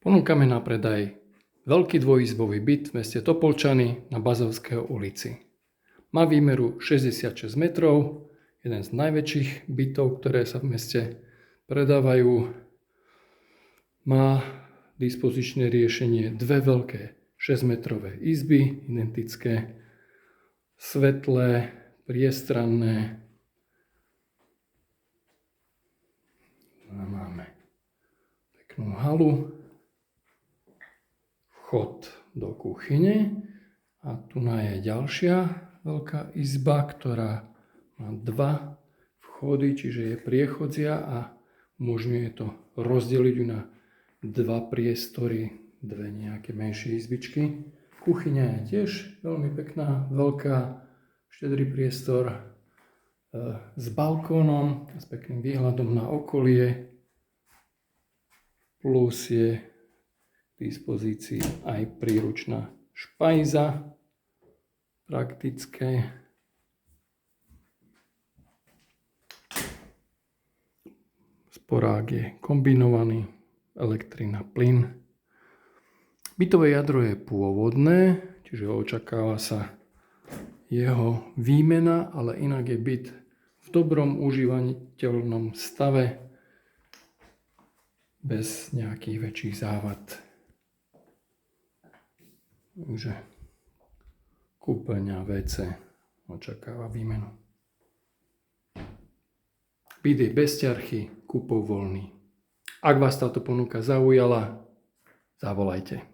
Ponúkame na predaj veľký dvojizbový byt v meste Topolčany na Bazovského ulici. Má výmeru 66 metrov, jeden z najväčších bytov, ktoré sa v meste predávajú. Má dispozičné riešenie dve veľké 6-metrové izby, identické, svetlé, priestranné. Máme peknú halu, vchod do kuchyne a tu je ďalšia veľká izba, ktorá má dva vchody, čiže je priechodzia a umožňuje to rozdeliť ju na dva priestory, dve nejaké menšie izbičky. Kuchyňa je tiež veľmi pekná, veľká, štedrý priestor s balkónom, s pekným výhľadom na okolie, plus je k dispozícii aj príručná špajza, praktické. Sporák je kombinovaný, elektrina, plyn. Bytové jadro je pôvodné, čiže očakáva sa jeho výmena, ale inak je byt v dobrom užívateľnom stave bez nejakých väčších závad. Takže kúpeľňa, WC očakáva výmenu. Byt je bez ťarchy, kúpou voľný. Ak vás táto ponuka zaujala, zavolajte.